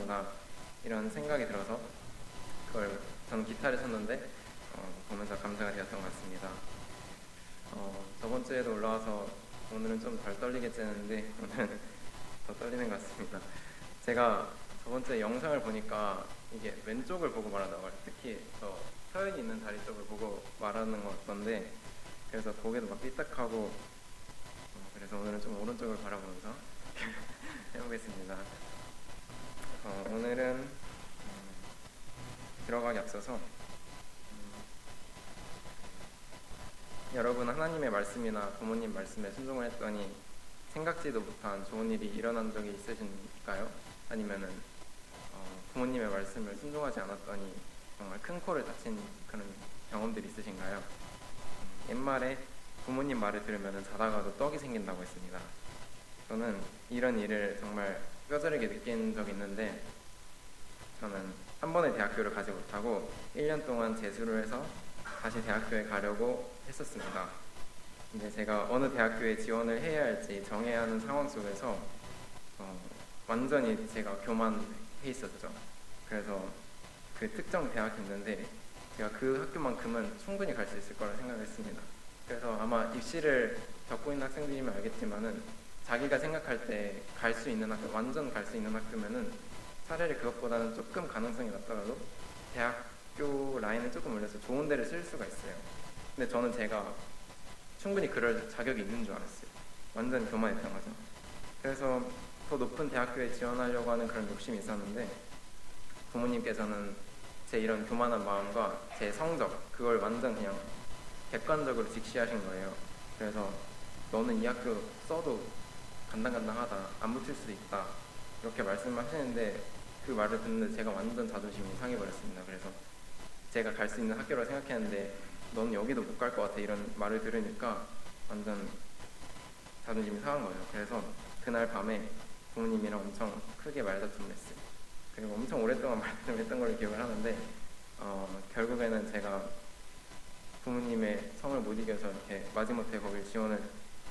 하는구나 이런 생각이 들어서 그걸 저는 기타를 쳤는데 보면서 감사가 되었던 것 같습니다. 저번 주에도 올라와서 오늘은 좀 덜 떨리겠지 했는데 오늘은 더 떨리는 것 같습니다. 제가 저번 주에 영상을 보니까 이게 왼쪽을 보고 말하다가 특히 저 서연이 있는 다리 쪽을 보고 말하는 것 같던데 그래서 고개도 막 삐딱하고 그래서 오늘은 좀 오른쪽을 바라보면서 해보겠습니다. 오늘은 들어가기 앞서서 여러분 하나님의 말씀이나 부모님 말씀에 순종을 했더니 생각지도 못한 좋은 일이 일어난 적이 있으신가요? 아니면은 부모님의 말씀을 순종하지 않았더니 정말 큰 코를 다친 그런 경험들이 있으신가요? 옛말에 부모님 말을 들으면 자다가도 떡이 생긴다고 했습니다. 저는 이런 일을 정말 뼈저리게 느낀 적이 있는데 저는 한 번에 대학교를 가지 못하고 1년 동안 재수를 해서 다시 대학교에 가려고 했었습니다. 근데 제가 어느 대학교에 지원을 해야 할지 정해야 하는 상황 속에서 완전히 제가 교만해 있었죠. 그래서 그 특정 대학이 있는데 제가 그 학교만큼은 충분히 갈 수 있을 거라 생각했습니다. 그래서 아마 입시를 겪고 있는 학생들이면 알겠지만은 자기가 생각할 때 갈 수 있는 학교, 완전 갈 수 있는 학교면은 차라리 그것보다는 조금 가능성이 낮더라도 대학교 라인을 조금 올려서 좋은 데를 쓸 수가 있어요. 근데 저는 제가 충분히 그럴 자격이 있는 줄 알았어요. 완전 교만했던 거죠. 그래서 더 높은 대학교에 지원하려고 하는 그런 욕심이 있었는데 부모님께서는 제 이런 교만한 마음과 제 성적 그걸 완전 그냥 객관적으로 직시하신 거예요. 그래서 너는 이 학교 써도 간당간당하다, 안 붙을 수도 있다 이렇게 말씀하시는데 그 말을 듣는데 제가 완전 자존심이 상해버렸습니다. 그래서 제가 갈 수 있는 학교라고 생각했는데 넌 여기도 못 갈 것 같아 이런 말을 들으니까 완전 자존심이 상한 거예요. 그래서 그날 밤에 부모님이랑 엄청 크게 말다툼을 했어요. 그리고 엄청 오랫동안 말다툼을 했던 걸로 기억을 하는데 결국에는 제가 부모님의 성을 못 이겨서 이렇게 마지못해 거길 지원을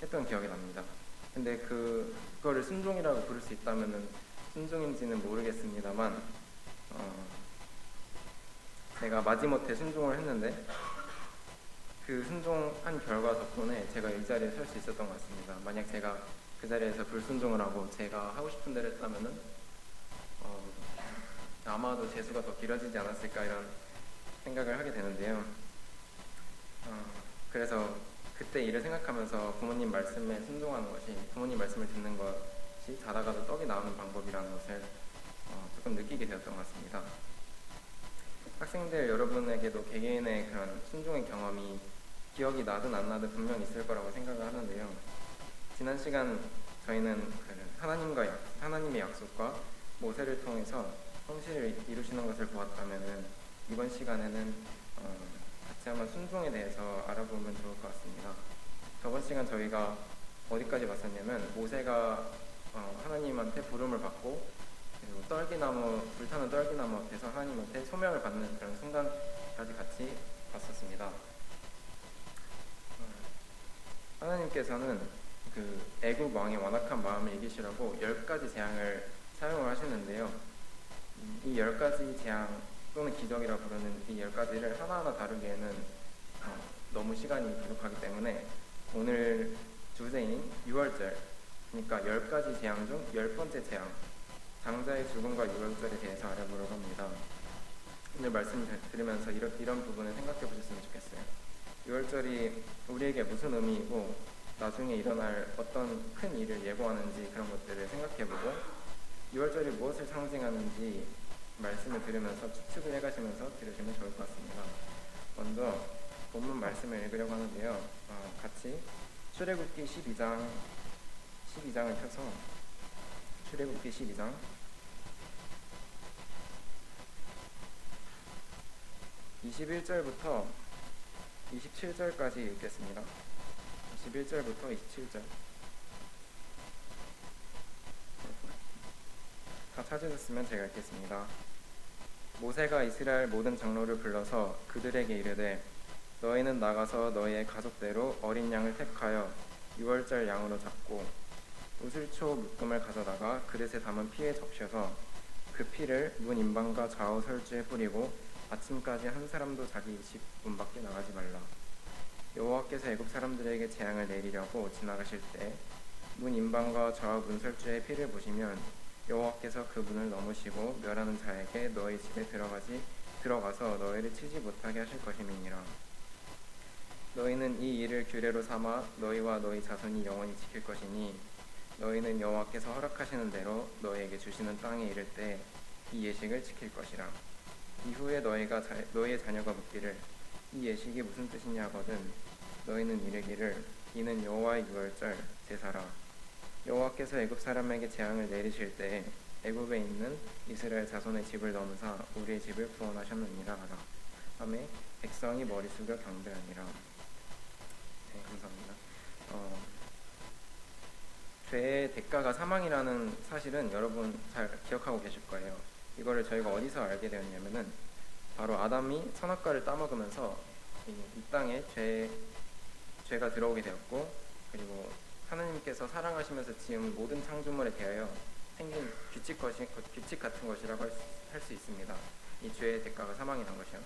했던 기억이 납니다. 근데 그거를 순종이라고 부를 수 있다면은 순종인지는 모르겠습니다만 제가 마지못해 순종을 했는데 그 순종한 결과 덕분에 제가 이 자리에 설 수 있었던 것 같습니다. 만약 제가 그 자리에서 불순종을 하고 제가 하고 싶은 대로 했다면은 아마도 재수가 더 길어지지 않았을까 이런 생각을 하게 되는데요. 그래서 그때 일을 생각하면서 부모님 말씀에 순종하는 것이 부모님 말씀을 듣는 것이 자다가도 떡이 나오는 방법이라는 것을 조금 느끼게 되었던 것 같습니다. 학생들 여러분에게도 개개인의 그런 순종의 경험이 기억이 나든 안 나든 분명 있을 거라고 생각을 하는데요. 지난 시간 저희는 하나님의 약속과 모세를 통해서 성실을 이루시는 것을 보았다면 이번 시간에는 같이 한번 순종에 대해서 알아보면 좋을 것 같습니다. 저번 시간 저희가 어디까지 봤었냐면 모세가 하나님한테 부름을 받고 그리고 불타는 떨기나무 앞에서 하나님한테 소명을 받는 그런 순간까지 같이 봤었습니다. 하나님께서는 그 애국 왕의 완악한 마음을 이기시라고 10가지 재앙을 사용을 하시는데요. 이 10가지 재앙 또는 기적이라 부르는 이 10가지를 하나하나 다루기에는 너무 시간이 부족하기 때문에 오늘 주제인 6월절, 그러니까 10가지 재앙 중 10번째 재앙, 장자의 죽음과 6월절에 대해서 알아보려고 합니다. 오늘 말씀을 들으면서 이런 부분을 생각해 보셨으면 좋겠어요. 6월절이 우리에게 무슨 의미이고 나중에 일어날 어떤 큰 일을 예고하는지 그런 것들을 생각해보고 6월절이 무엇을 상징하는지 말씀을 들으면서 추측을 해가시면서 들으시면 좋을 것 같습니다. 먼저 본문 말씀을 읽으려고 하는데요. 같이 출애굽기 12장을 펴서 출애굽기 12장 21절부터 27절까지 읽겠습니다. 21절부터 27절 다 찾으셨으면 제가 읽겠습니다. 모세가 이스라엘 모든 장로를 불러서 그들에게 이르되 너희는 나가서 너희의 가족대로 어린 양을 택하여 6월절 양으로 잡고 우슬초 묶음을 가져다가 그릇에 담은 피에 적셔서 그 피를 문 인방과 좌우 설주에 뿌리고 아침까지 한 사람도 자기 집 문 밖에 나가지 말라. 여호와께서 애굽 사람들에게 재앙을 내리려고 지나가실 때 문 인방과 좌우 문 설주에 피를 부시면 여호와께서 그 문을 넘으시고 멸하는 자에게 너희 집에 들어가서 너희를 치지 못하게 하실 것임이니라. 너희는 이 일을 규례로 삼아 너희와 너희 자손이 영원히 지킬 것이니 너희는 여호와께서 허락하시는 대로 너희에게 주시는 땅에 이를 때 이 예식을 지킬 것이라. 이후에 너희의 자녀가 묻기를 이 예식이 무슨 뜻이냐 하거든 너희는 이르기를 이는 여호와의 유월절 제사라. 여호와께서 애굽 사람에게 재앙을 내리실 때 애굽에 있는 이스라엘 자손의 집을 넘으사 우리의 집을 구원하셨느니라 하라. 하매 백성이 머리 숙여 경배하니라. 네, 감사합니다. 죄의 대가가 사망이라는 사실은 여러분 잘 기억하고 계실 거예요. 이거를 저희가 어디서 알게 되었냐면은 바로 아담이 선악과를 따먹으면서 이 땅에 죄가 들어오게 되었고, 그리고 하나님께서 사랑하시면서 지은 모든 창조물에 대하여 생긴 규칙 같은 것이라고 할 수 있습니다. 이 죄의 대가가 사망이라는 것이요.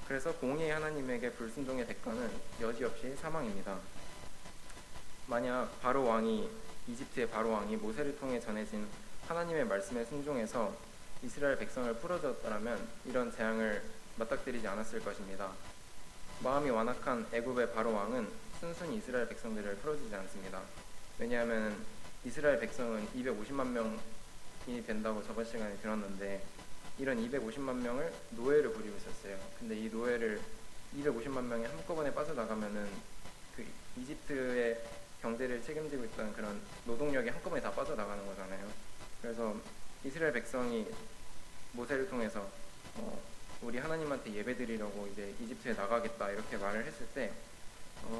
그래서 공의의 하나님에게 불순종의 대가는 여지없이 사망입니다. 만약 이집트의 바로 왕이 모세를 통해 전해진 하나님의 말씀에 순종해서 이스라엘 백성을 풀어주었다면 이런 재앙을 맞닥뜨리지 않았을 것입니다. 마음이 완악한 애굽의 바로 왕은 순순히 이스라엘 백성들을 풀어주지 않습니다. 왜냐하면 이스라엘 백성은 250만 명이 된다고 저번 시간에 들었는데 이런 250만 명을 노예를 부리고 있었어요. 근데 이 노예를 250만 명이 한꺼번에 빠져나가면은 그 이집트의 경제를 책임지고 있던 그런 노동력이 한꺼번에 다 빠져나가는 거잖아요. 그래서 이스라엘 백성이 모세를 통해서 우리 하나님한테 예배드리려고 이제 이집트에 나가겠다 이렇게 말을 했을 때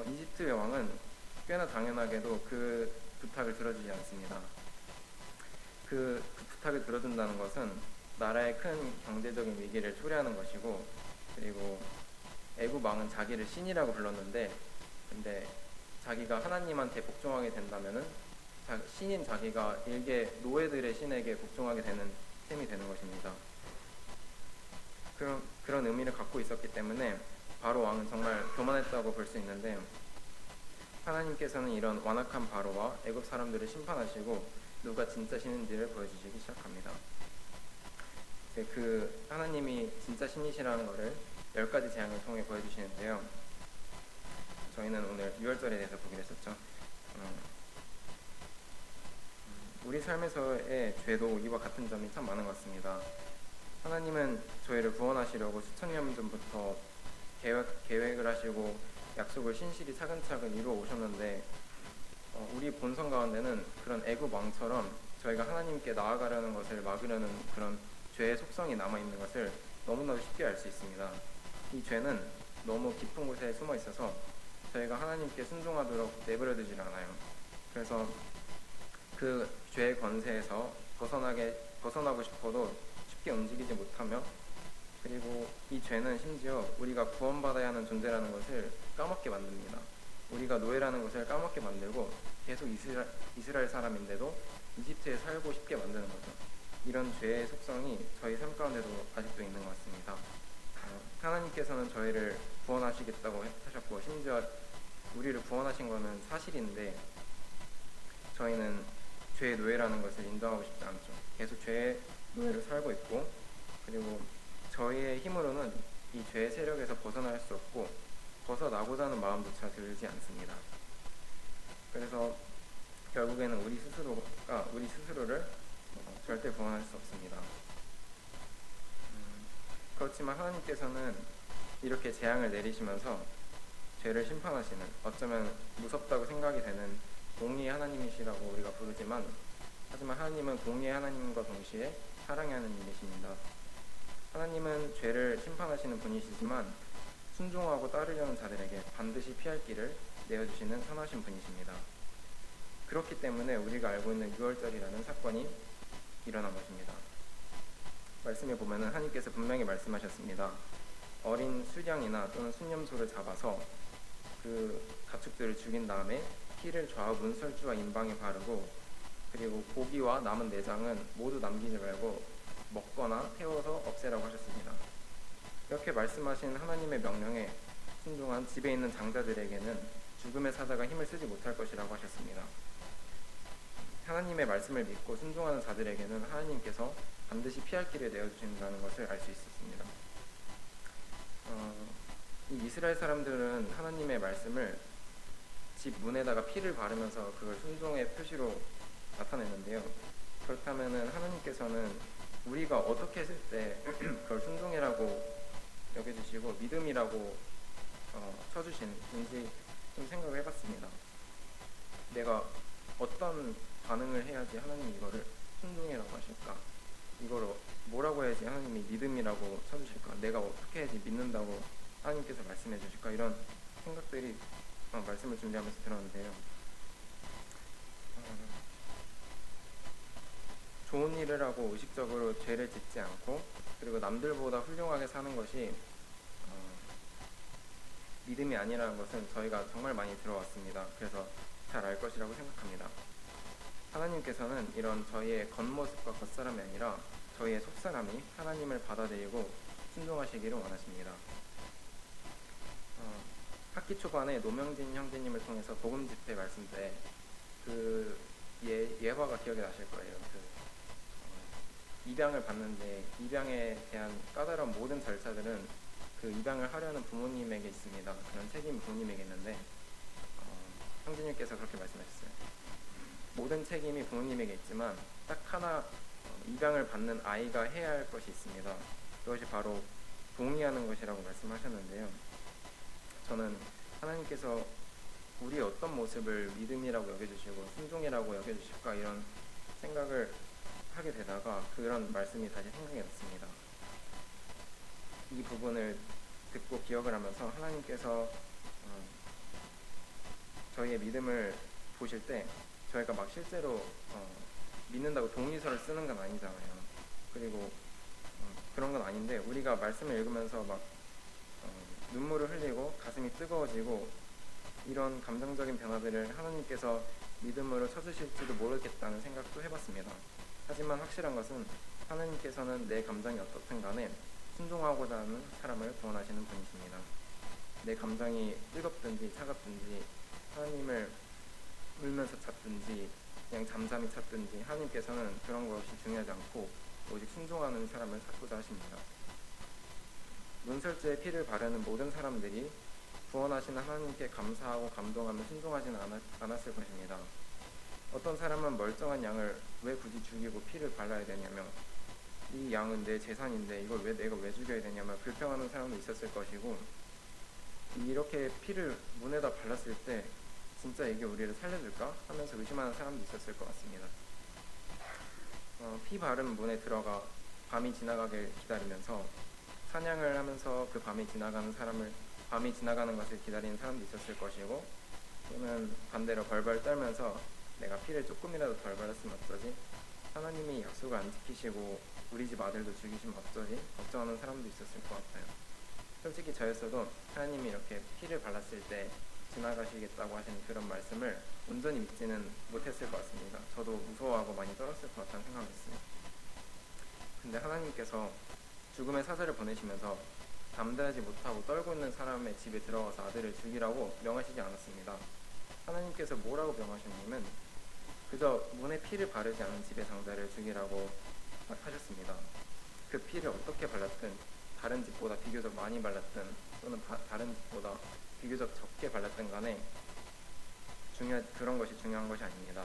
이집트의 왕은 꽤나 당연하게도 그 부탁을 들어주지 않습니다. 그 부탁을 들어준다는 것은 나라의 큰 경제적인 위기를 초래하는 것이고, 그리고 애굽 왕은 자기를 신이라고 불렀는데 근데 자기가 하나님한테 복종하게 된다면은 신인 자기가 일개 노예들의 신에게 복종하게 되는 셈이 되는 것입니다. 그런 의미를 갖고 있었기 때문에 바로 왕은 정말 교만했다고 볼 수 있는데, 하나님께서는 이런 완악한 바로와 애굽 사람들을 심판하시고 누가 진짜 신인지를 보여주시기 시작합니다. 그 하나님이 진짜 신이시라는 것을 10가지 재앙을 통해 보여주시는데요. 저희는 오늘 유월절에 대해서 보기로 했었죠. 우리 삶에서의 죄도 이와 같은 점이 참 많은 것 같습니다. 하나님은 저희를 구원하시려고 수천 년 전부터 계획을 하시고 약속을 신실히 차근차근 이루어 오셨는데 우리 본성 가운데는 그런 애굽 왕처럼 저희가 하나님께 나아가려는 것을 막으려는 그런 죄의 속성이 남아있는 것을 너무나도 쉽게 알 수 있습니다. 이 죄는 너무 깊은 곳에 숨어 있어서 저희가 하나님께 순종하도록 내버려두질 않아요. 그래서 그 죄의 권세에서 벗어나고 싶어도 쉽게 움직이지 못하며, 그리고 이 죄는 심지어 우리가 구원받아야 하는 존재라는 것을 까먹게 만듭니다. 우리가 노예라는 것을 까먹게 만들고 계속 이스라엘 사람인데도 이집트에 살고 싶게 만드는 거죠. 이런 죄의 속성이 저희 삶 가운데도 아직도 있는 것 같습니다. 하나님께서는 저희를 구원하시겠다고 하셨고 심지어 우리를 구원하신 것은 사실인데 저희는 죄의 노예라는 것을 인정하고 싶지 않죠. 계속 죄의 노예를 살고 있고, 그리고 저희의 힘으로는 이 죄의 세력에서 벗어날 수 없고 벗어나고자 하는 마음조차 들지 않습니다. 그래서 결국에는 우리 스스로를 절대 구원할 수 없습니다. 그렇지만 하나님께서는 이렇게 재앙을 내리시면서 죄를 심판하시는, 어쩌면 무섭다고 생각이 되는 공의의 하나님이시라고 우리가 부르지만, 하지만 하나님은 공의의 하나님과 동시에 사랑의 하나님이십니다. 하나님은 죄를 심판하시는 분이시지만 순종하고 따르려는 자들에게 반드시 피할 길을 내어주시는 선하신 분이십니다. 그렇기 때문에 우리가 알고 있는 유월절이라는 사건이 일어난 것입니다. 말씀에 보면은 하나님께서 분명히 말씀하셨습니다. 어린 수량이나 또는 순념소를 잡아서 그 가축들을 죽인 다음에 피를 좌우 문설주와 인방에 바르고, 그리고 고기와 남은 내장은 모두 남기지 말고 죽이거나 태워서 없애라고 하셨습니다. 이렇게 말씀하신 하나님의 명령에 순종한 집에 있는 장자들에게는 죽음의 사자가 힘을 쓰지 못할 것이라고 하셨습니다. 하나님의 말씀을 믿고 순종하는 자들에게는 하나님께서 반드시 피할 길을 내어주신다는 것을 알 수 있었습니다. 이 이스라엘 사람들은 하나님의 말씀을 집 문에다가 피를 바르면서 그걸 순종의 표시로 나타냈는데요. 그렇다면 하나님께서는 우리가 어떻게 했을 때 그걸 순종이라고 여겨주시고 믿음이라고 쳐주시는지 좀 생각을 해봤습니다. 내가 어떤 반응을 해야지 하나님이 이거를 순종이라고 하실까? 이거를 뭐라고 해야지 하나님이 믿음이라고 쳐주실까? 내가 어떻게 해야지 믿는다고 하나님께서 말씀해 주실까? 이런 생각들이 말씀을 준비하면서 들었는데요. 좋은 일을 하고 의식적으로 죄를 짓지 않고 그리고 남들보다 훌륭하게 사는 것이 믿음이 아니라는 것은 저희가 정말 많이 들어왔습니다. 그래서 잘 알 것이라고 생각합니다. 하나님께서는 이런 저희의 겉모습과 겉사람이 아니라 저희의 속사람이 하나님을 받아들이고 순종하시기를 원하십니다. 학기 초반에 노명진 형제님을 통해서 복음 집회 말씀 때 그 예화가 기억이 나실 거예요. 입양을 받는데 입양에 대한 까다로운 모든 절차들은 그 입양을 하려는 부모님에게 있습니다. 그런 책임이 부모님에게 있는데 형제님께서 그렇게 말씀하셨어요. 모든 책임이 부모님에게 있지만 딱 하나 입양을 받는 아이가 해야 할 것이 있습니다. 그것이 바로 동의하는 것이라고 말씀하셨는데요. 저는 하나님께서 우리의 어떤 모습을 믿음이라고 여겨주시고 순종이라고 여겨주실까 이런 생각을 하게 되다가 그런 말씀이 다시 생각이 났습니다. 이 부분을 듣고 기억을 하면서 하나님께서 저희의 믿음을 보실 때 저희가 막 실제로 믿는다고 동의서를 쓰는 건 아니잖아요. 그리고 그런 건 아닌데 우리가 말씀을 읽으면서 막 눈물을 흘리고 가슴이 뜨거워지고 이런 감정적인 변화들을 하나님께서 믿음으로 쳐주실지도 모르겠다는 생각도 해봤습니다. 하지만 확실한 것은 하나님께서는 내 감정이 어떻든 간에 순종하고자 하는 사람을 구원하시는 분이십니다. 내 감정이 뜨겁든지 차갑든지 하나님을 울면서 찾든지 그냥 잠잠히 찾든지 하나님께서는 그런 것이 중요하지 않고 오직 순종하는 사람을 찾고자 하십니다. 문설주에 피를 바르는 모든 사람들이 구원하시는 하나님께 감사하고 감동하며 순종하지는 않았을 것입니다. 어떤 사람은 멀쩡한 양을 왜 굳이 죽이고 피를 발라야 되냐며 이 양은 내 재산인데 이걸 내가 왜 죽여야 되냐며 불평하는 사람도 있었을 것이고 이렇게 피를 문에다 발랐을 때 진짜 이게 우리를 살려줄까 하면서 의심하는 사람도 있었을 것 같습니다. 피 바른 문에 들어가 밤이 지나가길 기다리면서 사냥을 하면서 그 밤이 지나가는 것을 기다리는 사람도 있었을 것이고 또는 반대로 벌벌 떨면서 내가 피를 조금이라도 덜 발랐으면 어쩌지? 하나님이 약속을 안 지키시고 우리 집 아들도 죽이시면 어쩌지? 걱정하는 사람도 있었을 것 같아요. 솔직히 저였어도 하나님이 이렇게 피를 발랐을 때 지나가시겠다고 하신 그런 말씀을 온전히 믿지는 못했을 것 같습니다. 저도 무서워하고 많이 떨었을 것 같다는 생각을 했어요. 근데 하나님께서 죽음의 사자를 보내시면서 담대하지 못하고 떨고 있는 사람의 집에 들어가서 아들을 죽이라고 명하시지 않았습니다. 하나님께서 뭐라고 명하셨냐면 그저 문에 피를 바르지 않은 집의 장자를 죽이라고 하셨습니다. 그 피를 어떻게 발랐든 다른 집보다 비교적 많이 발랐든 또는 다른 집보다 비교적 적게 발랐든 간에 그런 것이 중요한 것이 아닙니다.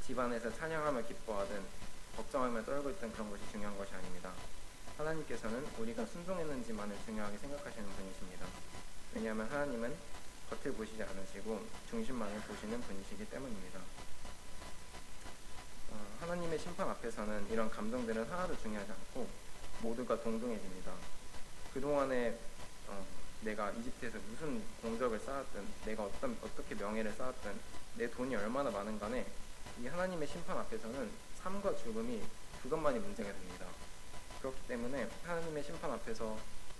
집안에서 찬양하며 기뻐하든 걱정하며 떨고 있던 그런 것이 중요한 것이 아닙니다. 하나님께서는 우리가 순종했는지만을 중요하게 생각하시는 분이십니다. 왜냐하면 하나님은 겉을 보시지 않으시고 중심만을 보시는 분이시기 때문입니다. 하나님의 심판 앞에서는 이런 감정들은 하나도 중요하지 않고 모두가 동등해집니다. 그동안에 내가 이집트에서 무슨 공적을 쌓았든 내가 어떻게 명예를 쌓았든 내 돈이 얼마나 많은 간에 이 하나님의 심판 앞에서는 삶과 죽음이 그것만이 문제가 됩니다. 그렇기 때문에 하나님의 심판 앞에서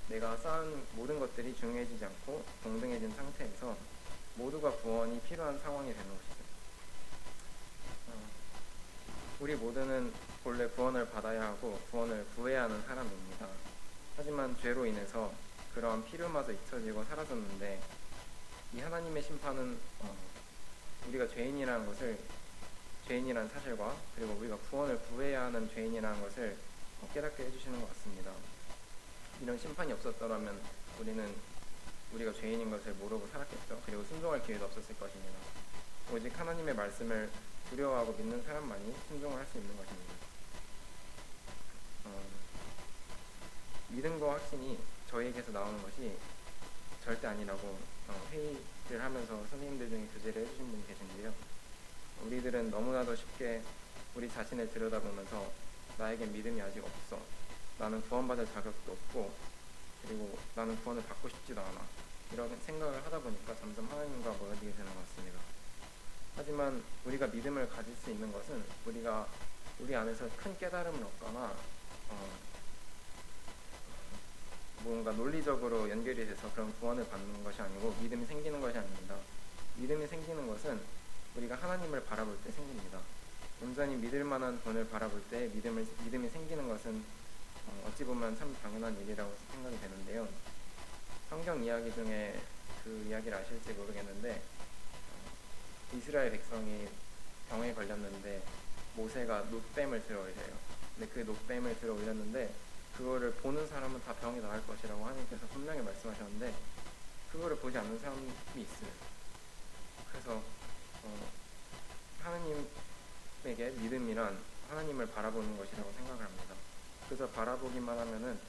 내가 쌓은 모든 것들이 중요해지지 않고 동등해진 상태에서 모두가 구원이 필요한 상황이 되는 것이죠. 우리 모두는 본래 구원을 받아야 하고 구원을 구해야 하는 사람입니다. 하지만 죄로 인해서 그러한 필요마저 잊혀지고 사라졌는데 이 하나님의 심판은 우리가 죄인이라는 사실과 그리고 우리가 구원을 구해야 하는 죄인이라는 것을 깨닫게 해주시는 것 같습니다. 이런 심판이 없었더라면 우리가 죄인인 것을 모르고 살았겠죠. 그리고 순종할 기회도 없었을 것입니다. 오직 하나님의 말씀을 두려워하고 믿는 사람만이 순종을 할 수 있는 것입니다. 믿음과 확신이 저희에게서 나오는 것이 절대 아니라고 회의를 하면서 선생님들 중에 교제를 해주신 분이 계신데요. 우리들은 너무나도 쉽게 우리 자신을 들여다보면서 나에겐 믿음이 아직 없어, 나는 구원받을 자격도 없고 그리고 나는 구원을 받고 싶지도 않아, 이런 생각을 하다 보니까 점점 하나님과 멀어지게 되는 것 같습니다. 하지만 우리가 믿음을 가질 수 있는 것은 우리가 우리 안에서 큰 깨달음을 얻거나 뭔가 논리적으로 연결이 돼서 그런 구원을 받는 것이 아니고 믿음이 생기는 것이 아닙니다. 믿음이 생기는 것은 우리가 하나님을 바라볼 때 생깁니다. 온전히 믿을 만한 분을 바라볼 때 믿음이 생기는 것은 어찌 보면 참 당연한 일이라고 생각이 되는데요. 성경 이야기 중에 그 이야기를 아실지 모르겠는데 이스라엘 백성이 병에 걸렸는데 모세가 놋뱀을 들어 올려요. 근데 그 놋뱀을 들어 올렸는데 그거를 보는 사람은 다 병이 나을 것이라고 하나님께서 분명히 말씀하셨는데 그거를 보지 않는 사람이 있어요. 그래서 하나님에게 믿음이란 하나님을 바라보는 것이라고 생각을 합니다. 그래서 바라보기만 하면은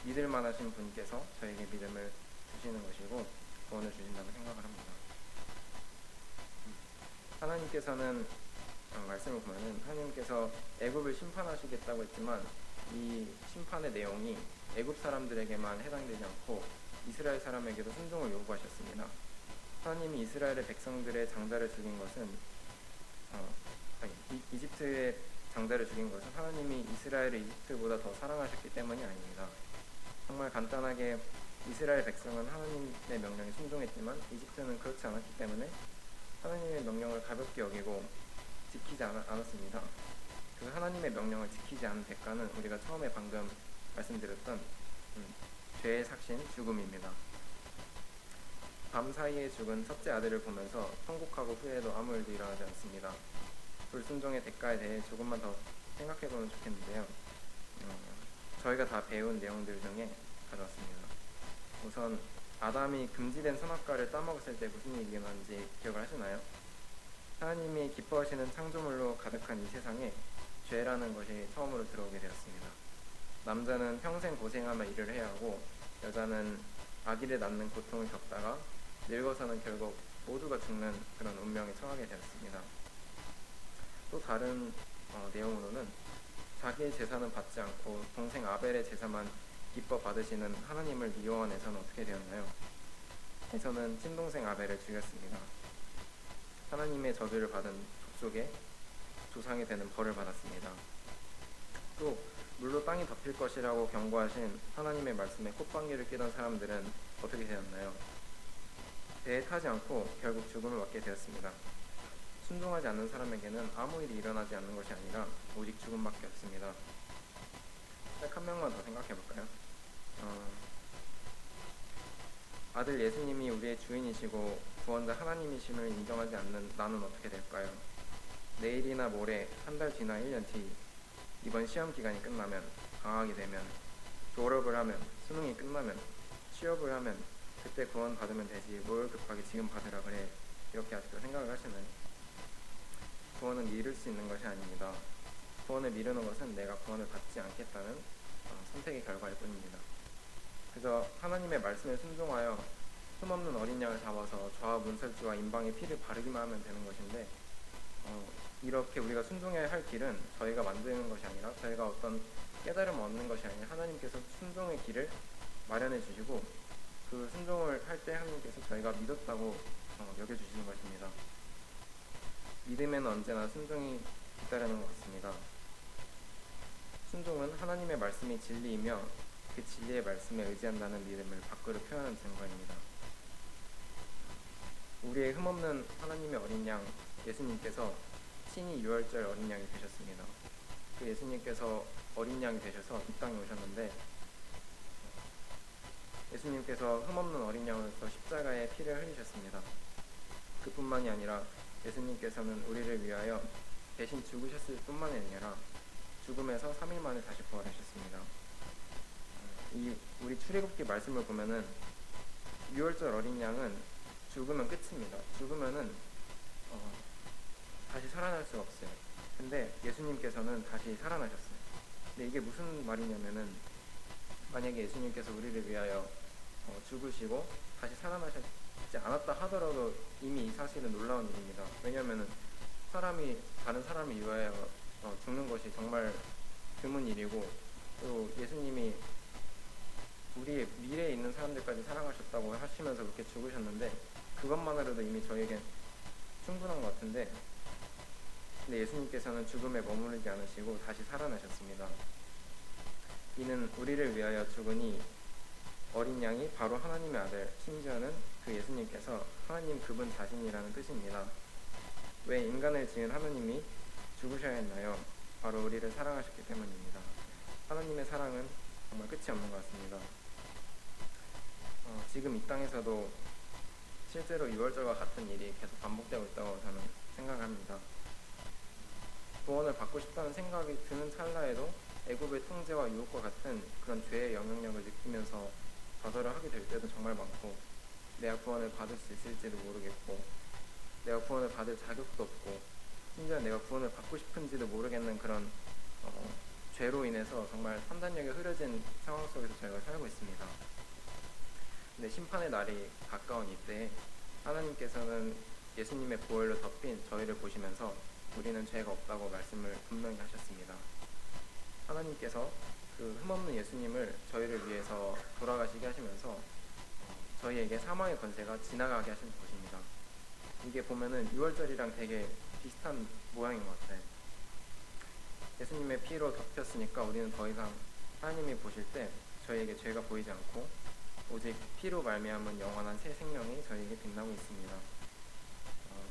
믿을 만하신 분께서 저에게 믿음을 주시는 것이고 구원을 주신다고 생각을 합니다. 하나님께서는 말씀을 보면은 하나님께서 애굽을 심판하시겠다고 했지만 이 심판의 내용이 애굽 사람들에게만 해당되지 않고 이스라엘 사람에게도 순종을 요구하셨습니다. 하나님이 이스라엘의 백성들의 장자를 죽인 것은 이집트의 장자를 죽인 것은 하나님이 이스라엘을 이집트보다 더 사랑하셨기 때문이 아닙니다. 정말 간단하게 이스라엘 백성은 하나님의 명령에 순종했지만 이집트는 그렇지 않았기 때문에 하나님의 명령을 가볍게 여기고 지키지 않았습니다. 그 하나님의 명령을 지키지 않은 대가는 우리가 처음에 방금 말씀드렸던 죄의 삭신, 죽음입니다. 밤 사이에 죽은 첫째 아들을 보면서 통곡하고 후회해도 아무 일도 일어나지 않습니다. 불순종의 대가에 대해 조금만 더 생각해보면 좋겠는데요. 저희가 다 배운 내용들 중에 가져왔습니다. 우선 아담이 금지된 선악과를 따먹었을 때 무슨 일이 일어났는지 기억을 하시나요? 하나님이 기뻐하시는 창조물로 가득한 이 세상에 죄라는 것이 처음으로 들어오게 되었습니다. 남자는 평생 고생하며 일을 해야 하고 여자는 아기를 낳는 고통을 겪다가 늙어서는 결국 모두가 죽는 그런 운명에 처하게 되었습니다. 또 다른 내용으로는 자기의 제사는 받지 않고 동생 아벨의 제사만 기뻐 받으시는 하나님을 미워한 에서는 어떻게 되었나요? 에서는 친동생 아벨을 죽였습니다. 하나님의 저주를 받은 족속의 조상이 되는 벌을 받았습니다. 또 물로 땅이 덮일 것이라고 경고하신 하나님의 말씀에 콧방귀를 뀌던 사람들은 어떻게 되었나요? 배에 타지 않고 결국 죽음을 맞게 되었습니다. 순종하지 않는 사람에게는 아무 일이 일어나지 않는 것이 아니라 오직 죽음밖에 없습니다. 딱 한 명만 더 생각해 볼까요? 아들 예수님이 우리의 주인이시고 구원자 하나님이심을 인정하지 않는 나는 어떻게 될까요? 내일이나 모레, 한 달 뒤나 1년 뒤 이번 시험 기간이 끝나면, 방학이 되면, 졸업을 하면, 수능이 끝나면, 취업을 하면 그때 구원 받으면 되지 뭘 급하게 지금 받으라 그래, 이렇게 아직도 생각을 하시나요? 구원은 미룰 수 있는 것이 아닙니다. 구원을 미루는 것은 내가 구원을 받지 않겠다는 선택의 결과일 뿐입니다. 그래서 하나님의 말씀에 순종하여 흠없는 어린 양을 잡아서 좌와 문설주와 임방에 피를 바르기만 하면 되는 것인데 이렇게 우리가 순종해야 할 길은 저희가 만드는 것이 아니라 저희가 어떤 깨달음을 얻는 것이 아니라 하나님께서 순종의 길을 마련해 주시고 그 순종을 할 때 하나님께서 저희가 믿었다고 여겨주시는 것입니다. 믿음에는 언제나 순종이 잇따르는 것 같습니다. 순종은 하나님의 말씀이 진리이며 그 진리의 말씀에 의지한다는 믿음을 밖으로 표현하는 증거입니다. 우리의 흠없는 하나님의 어린 양 예수님께서 친히 유월절 어린 양이 되셨습니다. 그 예수님께서 어린 양이 되셔서 이 땅에 오셨는데 예수님께서 흠없는 어린 양으로서 십자가에 피를 흘리셨습니다. 그뿐만이 아니라 예수님께서는 우리를 위하여 대신 죽으셨을 뿐만이 아니라 죽음에서 3일 만에 다시 부활하셨습니다. 이 우리 출애굽기 말씀을 보면은 유월절 어린 양은 죽으면 끝입니다. 죽으면은 다시 살아날 수가 없어요. 근데 예수님께서는 다시 살아나셨어요. 근데 이게 무슨 말이냐면은 만약에 예수님께서 우리를 위하여 죽으시고 다시 살아나셨지 않았다 하더라도 이미 이 사실은 놀라운 일입니다. 왜냐하면은 다른 사람이 위하여 죽는 것이 정말 드문 일이고, 또 예수님이 우리의 미래에 있는 사람들까지 사랑하셨다고 하시면서 그렇게 죽으셨는데 그것만으로도 이미 저에겐 충분한 것 같은데, 근데 예수님께서는 죽음에 머무르지 않으시고 다시 살아나셨습니다. 이는 우리를 위하여 죽으니 어린 양이 바로 하나님의 아들, 심지어는 그 예수님께서 하나님 그분 자신이라는 뜻입니다. 왜 인간을 지은 하나님이 죽으셔야 했나요? 바로 우리를 사랑하셨기 때문입니다. 하나님의 사랑은 정말 끝이 없는 것 같습니다. 지금 이 땅에서도 실제로 유월절과 같은 일이 계속 반복되고 있다고 저는 생각합니다. 구원을 받고 싶다는 생각이 드는 찰나에도 애굽의 통제와 유혹과 같은 그런 죄의 영향력을 느끼면서 좌절을 하게 될 때도 정말 많고, 내가 구원을 받을 수 있을지도 모르겠고, 내가 구원을 받을 자격도 없고, 심지어 내가 구원을 받고 싶은지도 모르겠는 그런 죄로 인해서 정말 판단력이 흐려진 상황 속에서 저희가 살고 있습니다. 근데 심판의 날이 가까운 이때에 하나님께서는 예수님의 보혈로 덮인 저희를 보시면서 우리는 죄가 없다고 말씀을 분명히 하셨습니다. 하나님께서 그 흠없는 예수님을 저희를 위해서 돌아가시게 하시면서 저희에게 사망의 권세가 지나가게 하신 것입니다. 이게 보면은 유월절이랑 되게 비슷한 모양인 것 같아요. 예수님의 피로 덮였으니까 우리는 더 이상 하나님이 보실 때 저희에게 죄가 보이지 않고 오직 피로 말미암은 영원한 새 생명이 저희에게 빛나고 있습니다.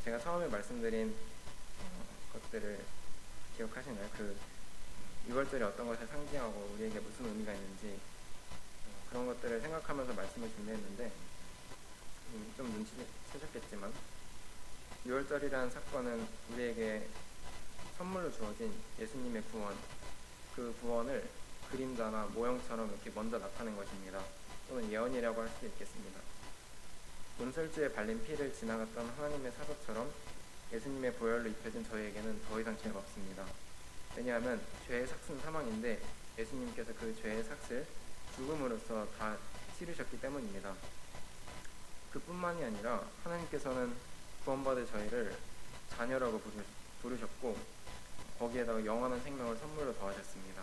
제가 처음에 말씀드린 것들을 기억하시나요? 그 유월절이 어떤 것을 상징하고 우리에게 무슨 의미가 있는지 그런 것들을 생각하면서 말씀을 준비했는데 좀 눈치채셨겠지만 유월절이라는 사건은 우리에게 선물로 주어진 예수님의 구원, 그 구원을 그림자나 모형처럼 이렇게 먼저 나타낸 것입니다. 또는 예언이라고 할 수도 있겠습니다. 문설주에 발린 피를 지나갔던 하나님의 사도처럼 예수님의 보혈로 입혀진 저희에게는 더 이상 죄가 없습니다. 왜냐하면 죄의 삭은 사망인데 예수님께서 그 죄의 삭을 죽음으로써 다 치르셨기 때문입니다. 그뿐만이 아니라 하나님께서는 구원받을 저희를 자녀라고 부르셨고 거기에다가 영원한 생명을 선물로 더하셨습니다.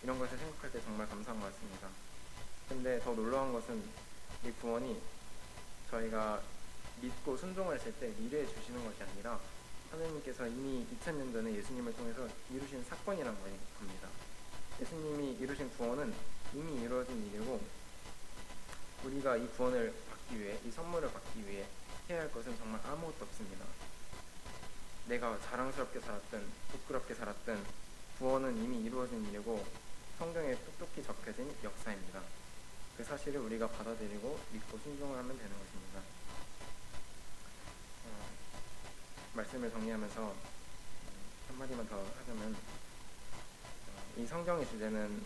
이런 것을 생각할 때 정말 감사한 것 같습니다. 근데 더 놀라운 것은 이 구원이 저희가 믿고 순종했을 때 미래에 주시는 것이 아니라 하나님께서 이미 2000년 전에 예수님을 통해서 이루신 사건이라는 겁니다. 예수님이 이루신 구원은 이미 이루어진 일이고 우리가 이 구원을 받기 위해, 이 선물을 받기 위해 해야 할 것은 정말 아무것도 없습니다. 내가 자랑스럽게 살았든 부끄럽게 살았든 구원은 이미 이루어진 일이고 성경에 똑똑히 적혀진 역사입니다. 그 사실을 우리가 받아들이고 믿고 순종을 하면 되는 것입니다. 말씀을 정리하면서 한마디만 더 하자면 이 성경의 주제는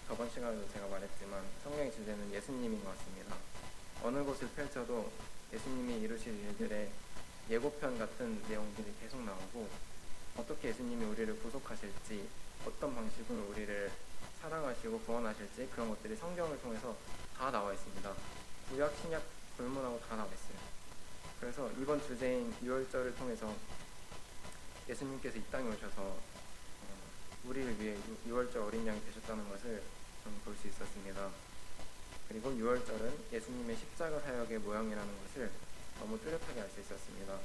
저번 시간에도 제가 말했지만 성경의 주제는 예수님인 것 같습니다. 어느 곳을 펼쳐도 예수님이 이루실 일들의 예고편 같은 내용들이 계속 나오고 어떻게 예수님이 우리를 구속하실지 어떤 방식으로 우리를 사랑하시고 구원하실지 그런 것들이 성경을 통해서 다 나와 있습니다. 구약, 신약 불문하고 다 나와 있어요. 그래서 이번 주제인 유월절을 통해서 예수님께서 이 땅에 오셔서 우리를 위해 유월절 어린 양이 되셨다는 것을 좀 볼 수 있었습니다. 그리고 유월절은 예수님의 십자가 사역의 모형이라는 것을 너무 뚜렷하게 알 수 있었습니다.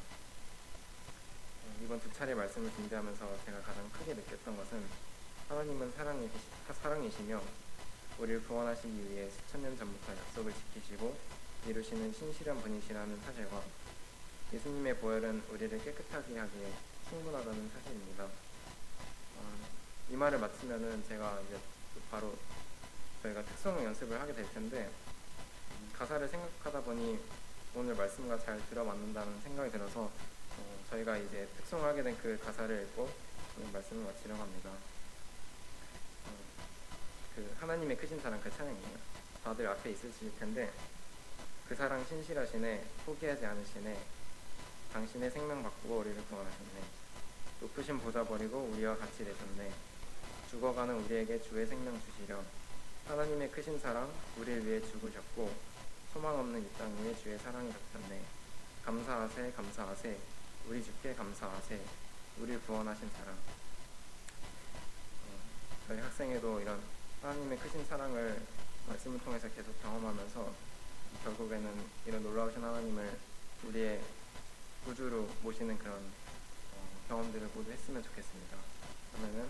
이번 두 차례 말씀을 준비하면서 제가 가장 크게 느꼈던 것은 하나님은 사랑이시며 우리를 구원하시기 위해 수천 년 전부터 약속을 지키시고 이루시는 신실한 분이시라는 사실과 예수님의 보혈은 우리를 깨끗하게 하기에 충분하다는 사실입니다. 이 말을 마치면은 제가 이제 바로 저희가 특성 연습을 하게 될 텐데 가사를 생각하다 보니 오늘 말씀과 잘 들어맞는다는 생각이 들어서 저희가 이제 특송하게 된 그 가사를 읽고 오늘 말씀을 마치려고 합니다. 그 하나님의 크신 사랑 그 찬양이에요. 다들 앞에 있으실 텐데 그 사랑 신실하시네 포기하지 않으시네 당신의 생명 바꾸고 우리를 구원하셨네 높으신 보좌 버리고 우리와 같이 되셨네 죽어가는 우리에게 주의 생명 주시려 하나님의 크신 사랑 우리를 위해 죽으셨고 소망 없는 이 땅 위에 주의 사랑이 덮였네 감사하세 감사하세 우리 주께 감사하세 우리를 구원하신 사랑. 저희 학생회도 이런 하나님의 크신 사랑을 말씀을 통해서 계속 경험하면서 결국에는 이런 놀라우신 하나님을 우리의 구주로 모시는 그런 경험들을 모두 했으면 좋겠습니다. 그러면은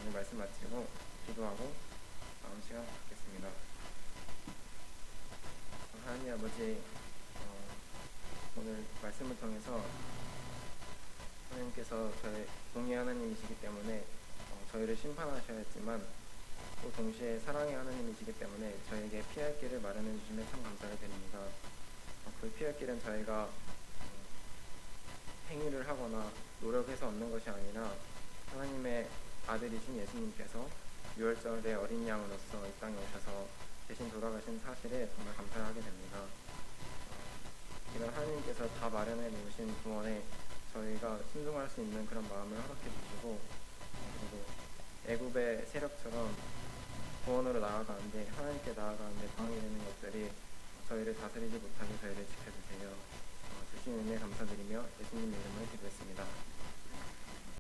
오늘 말씀 마치고 기도하고 다음 시간 갖겠습니다. 하나님 아버지, 오늘 말씀을 통해서 하나님께서 저희 공의 하나님이시기 때문에 저희를 심판하셔야 했지만 또 동시에 사랑의 하나님이시기 때문에 저에게 피할 길을 마련해 주심에 참 감사를 드립니다. 그 피할 길은 저희가 행위를 하거나 노력해서 얻는 것이 아니라 하나님의 아들이신 예수님께서 유월절의 어린 양으로서 이 땅에 오셔서 대신 돌아가신 사실에 정말 감사를 하게 됩니다. 이런 하나님께서 다 마련해 놓으신 구원에 저희가 순종할 수 있는 그런 마음을 허락해 주시고 그리고 애굽의 세력처럼 구원으로 나아가는데 하나님께 나아가는데 방해되는 것들이 저희를 다스리지 못하게 저희를 지켜주세요. 주신 은혜 감사드리며 예수님 이름을 기도했습니다.